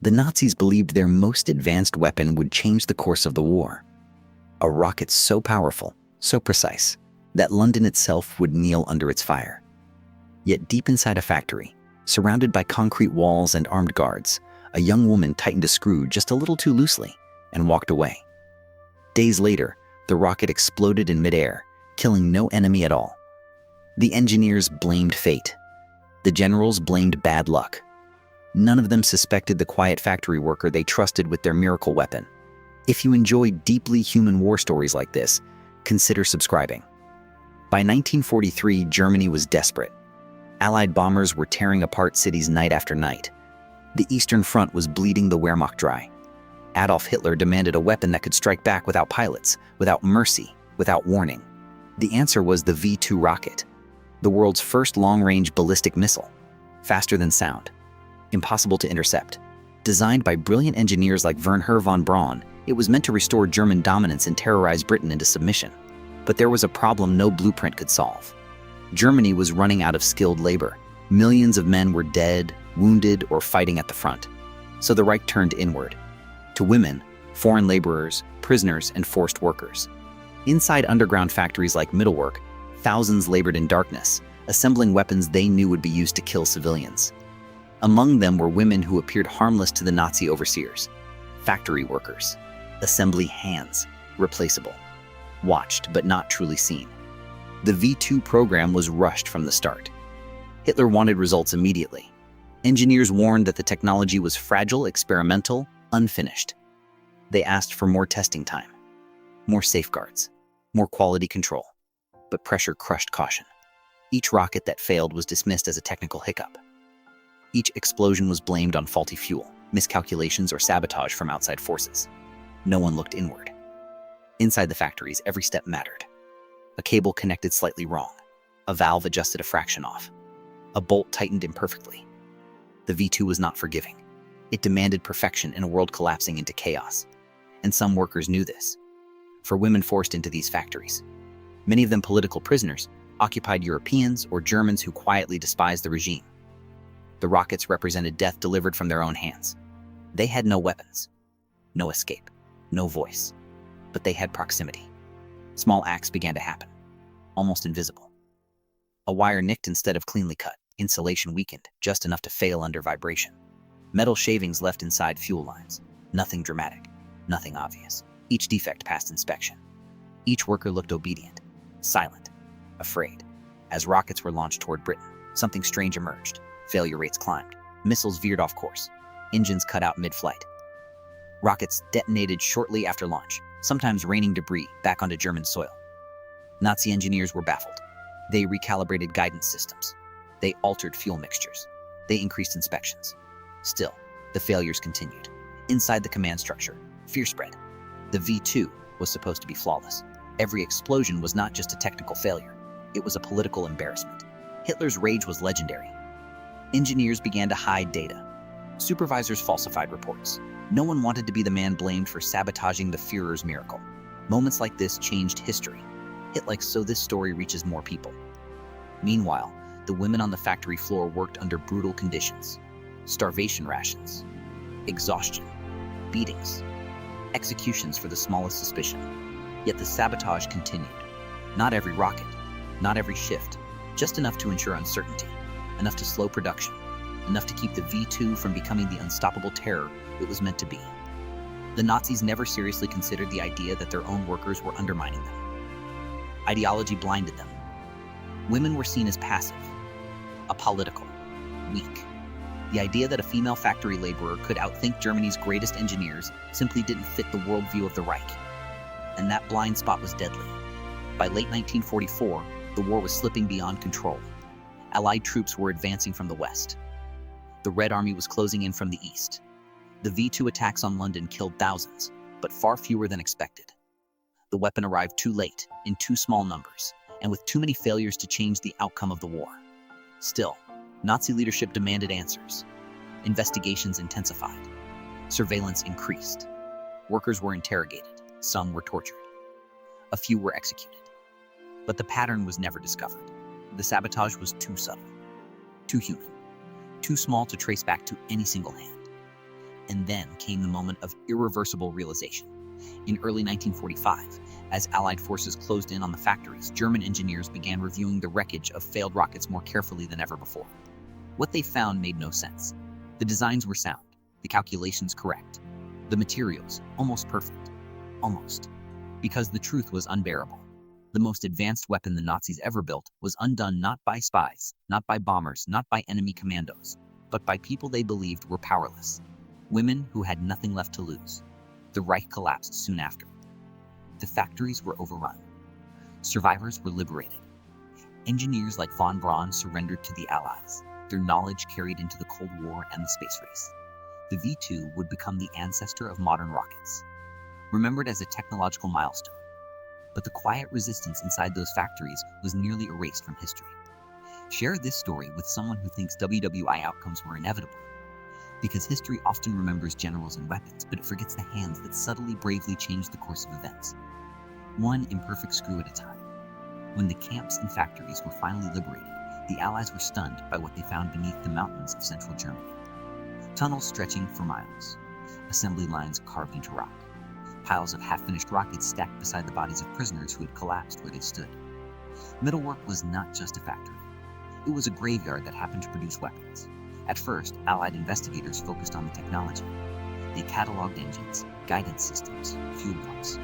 The Nazis believed their most advanced weapon would change the course of the war. A rocket so powerful, so precise, that London itself would kneel under its fire. Yet deep inside a factory, surrounded by concrete walls and armed guards, a young woman tightened a screw just a little too loosely and walked away. Days later, the rocket exploded in midair, killing no enemy at all. The engineers blamed fate. The generals blamed bad luck. None of them suspected the quiet factory worker they trusted with their miracle weapon. If you enjoy deeply human war stories like this, consider subscribing. By 1943, Germany was desperate. Allied bombers were tearing apart cities night after night. The Eastern Front was bleeding the Wehrmacht dry. Adolf Hitler demanded a weapon that could strike back without pilots, without mercy, without warning. The answer was the V-2 rocket, the world's first long-range ballistic missile, faster than sound, impossible to intercept. Designed by brilliant engineers like Wernher von Braun, it was meant to restore German dominance and terrorize Britain into submission. But there was a problem no blueprint could solve. Germany was running out of skilled labor. Millions of men were dead, wounded, or fighting at the front. So the Reich turned inward, to women, foreign laborers, prisoners, and forced workers. Inside underground factories like Mittelwerk, thousands labored in darkness, assembling weapons they knew would be used to kill civilians. Among them were women who appeared harmless to the Nazi overseers, factory workers, assembly hands, replaceable, watched but not truly seen. The V-2 program was rushed from the start. Hitler wanted results immediately. Engineers warned that the technology was fragile, experimental, unfinished. They asked for more testing time, more safeguards, more quality control. But pressure crushed caution. Each rocket that failed was dismissed as a technical hiccup. Each explosion was blamed on faulty fuel, miscalculations, or sabotage from outside forces. No one looked inward. Inside the factories, every step mattered. A cable connected slightly wrong. A valve adjusted a fraction off. A bolt tightened imperfectly. The V-2 was not forgiving. It demanded perfection in a world collapsing into chaos. And some workers knew this. For women forced into these factories, many of them political prisoners, occupied Europeans or Germans who quietly despised the regime. The rockets represented death delivered from their own hands. They had no weapons, no escape, no voice, but they had proximity. Small acts began to happen, almost invisible. A wire nicked instead of cleanly cut, insulation weakened, just enough to fail under vibration. Metal shavings left inside fuel lines, nothing dramatic, nothing obvious. Each defect passed inspection. Each worker looked obedient, silent, afraid. As rockets were launched toward Britain, something strange emerged. Failure rates climbed. Missiles veered off course. Engines cut out mid-flight. Rockets detonated shortly after launch, sometimes raining debris back onto German soil. Nazi engineers were baffled. They recalibrated guidance systems. They altered fuel mixtures. They increased inspections. Still, the failures continued. Inside the command structure, fear spread. The V-2 was supposed to be flawless. Every explosion was not just a technical failure. It was a political embarrassment. Hitler's rage was legendary. Engineers began to hide data. Supervisors falsified reports. No one wanted to be the man blamed for sabotaging the Führer's miracle. Moments like this changed history. Hit like so this story reaches more people. Meanwhile, the women on the factory floor worked under brutal conditions. Starvation rations, exhaustion, beatings, executions for the smallest suspicion. Yet the sabotage continued. Not every rocket, not every shift, just enough to ensure uncertainty, enough to slow production, enough to keep the V-2 from becoming the unstoppable terror it was meant to be. The Nazis never seriously considered the idea that their own workers were undermining them. Ideology blinded them. Women were seen as passive, apolitical, weak. The idea that a female factory laborer could outthink Germany's greatest engineers simply didn't fit the worldview of the Reich. And that blind spot was deadly. By late 1944, the war was slipping beyond control. Allied troops were advancing from the west. The Red Army was closing in from the east. The V-2 attacks on London killed thousands, but far fewer than expected. The weapon arrived too late, in too small numbers, and with too many failures to change the outcome of the war. Still, Nazi leadership demanded answers. Investigations intensified. Surveillance increased. Workers were interrogated. Some were tortured. A few were executed. But the pattern was never discovered. The sabotage was too subtle, too human, too small to trace back to any single hand. And then came the moment of irreversible realization. In early 1945, as Allied forces closed in on the factories, German engineers began reviewing the wreckage of failed rockets more carefully than ever before. What they found made no sense. The designs were sound, the calculations correct, the materials almost perfect. Almost. Because the truth was unbearable. The most advanced weapon the Nazis ever built was undone not by spies, not by bombers, not by enemy commandos, but by people they believed were powerless. Women who had nothing left to lose. The Reich collapsed soon after. The factories were overrun. Survivors were liberated. Engineers like von Braun surrendered to the Allies, their knowledge carried into the Cold War and the space race. The V-2 would become the ancestor of modern rockets, remembered as a technological milestone. But the quiet resistance inside those factories was nearly erased from history. Share this story with someone who thinks WWII outcomes were inevitable. Because history often remembers generals and weapons, but it forgets the hands that subtly, bravely changed the course of events. One imperfect screw at a time. When the camps and factories were finally liberated, the Allies were stunned by what they found beneath the mountains of central Germany. Tunnels stretching for miles, assembly lines carved into rock, piles of half-finished rockets stacked beside the bodies of prisoners who had collapsed where they stood. Metalwork was not just a factory. It was a graveyard that happened to produce weapons. At first, Allied investigators focused on the technology. They cataloged engines, guidance systems, fuel pumps.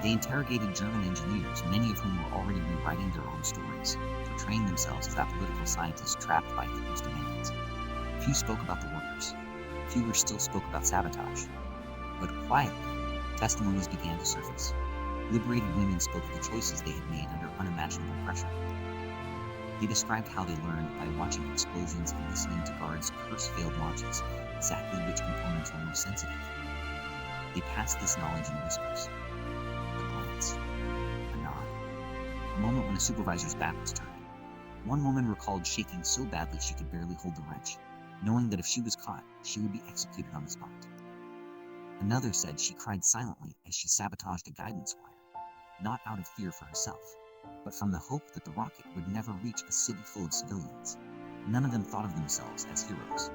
They interrogated German engineers, many of whom were already rewriting their own stories, portraying themselves as apolitical scientists trapped by Hitler's demands. Few spoke about the workers. Fewer still spoke about sabotage. But quietly, testimonies began to surface. Liberated women spoke of the choices they had made under unimaginable pressure. They described how they learned by watching explosions and listening to guards curse failed launches, exactly which components were most sensitive. They passed this knowledge in whispers. A glance. A nod. A moment when a supervisor's back was turned. One woman recalled shaking so badly she could barely hold the wrench, knowing that if she was caught, she would be executed on the spot. Another said she cried silently as she sabotaged a guidance wire, not out of fear for herself, but from the hope that the rocket would never reach a city full of civilians. None of them thought of themselves as heroes.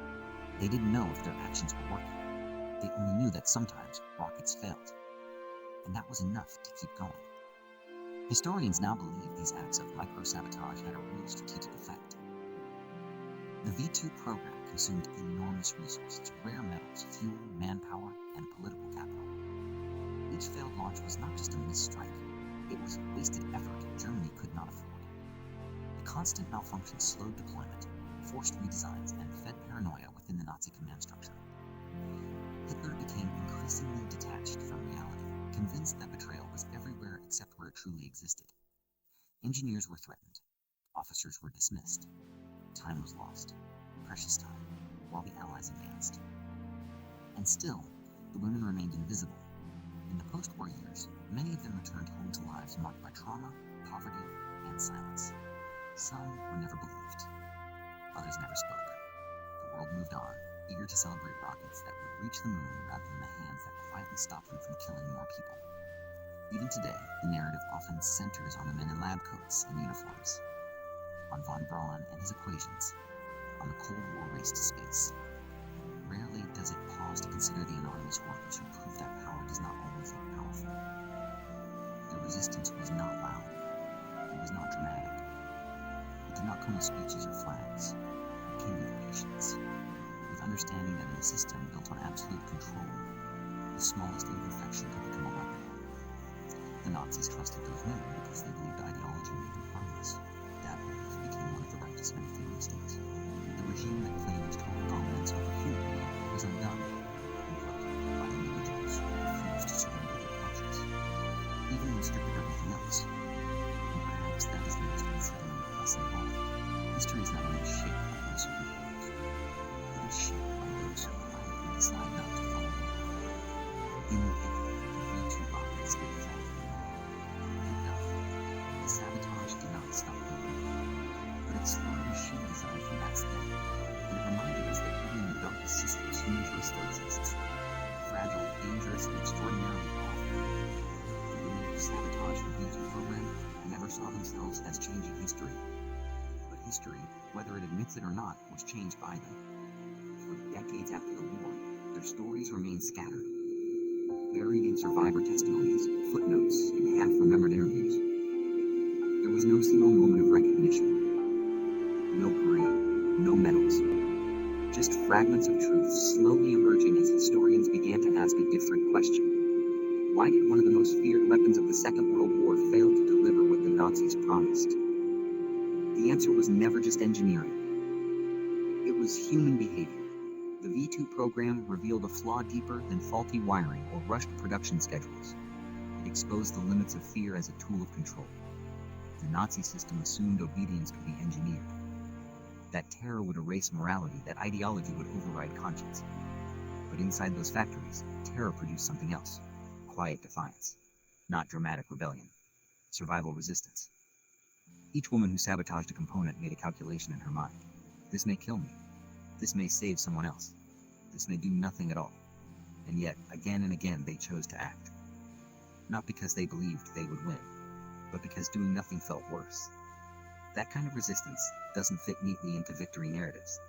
They didn't know if their actions were working. They only knew that sometimes rockets failed. And that was enough to keep going. Historians now believe these acts of micro-sabotage had a real strategic effect. The V-2 program consumed enormous resources, rare metals, fuel, manpower, and political capital. Each failed launch was not just a missed strike. It was wasted effort Germany could not afford. The constant malfunction slowed deployment, forced redesigns, and fed paranoia within the Nazi command structure. Hitler became increasingly detached from reality, convinced that betrayal was everywhere except where it truly existed. Engineers were threatened. Officers were dismissed. Time was lost. Precious time, while the Allies advanced. And still, the women remained invisible. In the post-war years, many of them returned home to lives marked by trauma, poverty, and silence. Some were never believed. Others never spoke. The world moved on, eager to celebrate rockets that would reach the moon rather than the hands that quietly stopped them from killing more people. Even today, the narrative often centers on the men in lab coats and uniforms, on von Braun and his equations, on the Cold War race to space. Rarely does it pause to consider the anonymous workers who prove that power does not always look powerful. Their resistance was not loud. It was not dramatic. It did not come with speeches or flags. It came with patience, with understanding that in a system built on absolute control, the smallest imperfection could become a weapon. The Nazis trusted those women because they believed ideology made them harmless. That belief became one of the righteous men feeling instincts. The regime that claimed total dominance over human will was undone, in part by individuals who refused to surrender their conscience, even when stripped of everything else. And perhaps that is the most unsettling lesson of all. History is not only shaped by those who report, it is shaped by those who quietly decide not to follow it. In the end, the V-2 rocket stayed trapped. The sabotage did not stop moving, but it slowed the machine design from that state, and it reminded us that even in the darkest systems, human choice still exists. Fragile, dangerous, and extraordinarily powerful. The women who sabotaged the V-2 program never saw themselves as changing history. But history, whether it admits it or not, was changed by them. For decades after the war, their stories remain scattered, buried in survivor testimonies, footnotes, and half-remembered interviews. There was no single moment of recognition, no parade, no medals, just fragments of truth slowly emerging as historians began to ask a different question. Why did one of the most feared weapons of the Second World War fail to deliver what the Nazis promised? The answer was never just engineering. It was human behavior. The V-2 program revealed a flaw deeper than faulty wiring or rushed production schedules. It exposed the limits of fear as a tool of control. The Nazi system assumed obedience could be engineered. That terror would erase morality, that ideology would override conscience. But inside those factories, terror produced something else. Quiet defiance. Not dramatic rebellion. Survival resistance. Each woman who sabotaged a component made a calculation in her mind. This may kill me. This may save someone else. This may do nothing at all. And yet, again and again, they chose to act. Not because they believed they would win, but because doing nothing felt worse. That kind of resistance doesn't fit neatly into victory narratives.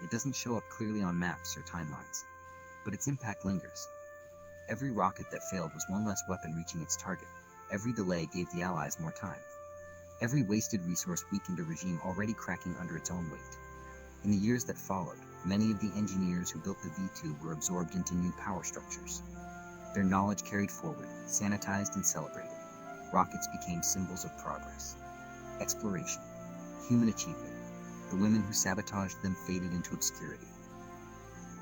It doesn't show up clearly on maps or timelines, but its impact lingers. Every rocket that failed was one less weapon reaching its target. Every delay gave the Allies more time. Every wasted resource weakened a regime already cracking under its own weight. In the years that followed, many of the engineers who built the V-2 were absorbed into new power structures. Their knowledge carried forward, sanitized and celebrated. Rockets became symbols of progress, exploration, human achievement. The women who sabotaged them faded into obscurity.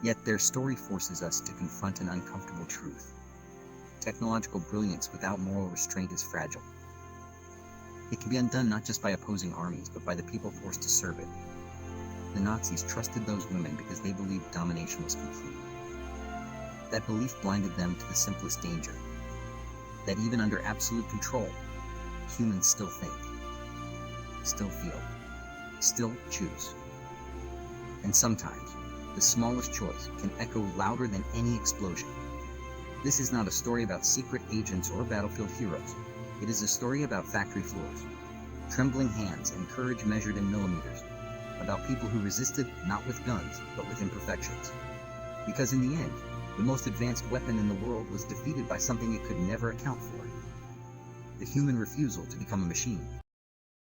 Yet their story forces us to confront an uncomfortable truth. Technological brilliance without moral restraint is fragile. It can be undone not just by opposing armies, but by the people forced to serve it. The Nazis trusted those women because they believed domination was complete. That belief blinded them to the simplest danger. That even under absolute control, humans still think, still feel, still choose. And sometimes, the smallest choice can echo louder than any explosion. This is not a story about secret agents or battlefield heroes. It is a story about factory floors, trembling hands, and courage measured in millimeters. About people who resisted not with guns, but with imperfections. Because in the end, the most advanced weapon in the world was defeated by something it could never account for. The human refusal to become a machine.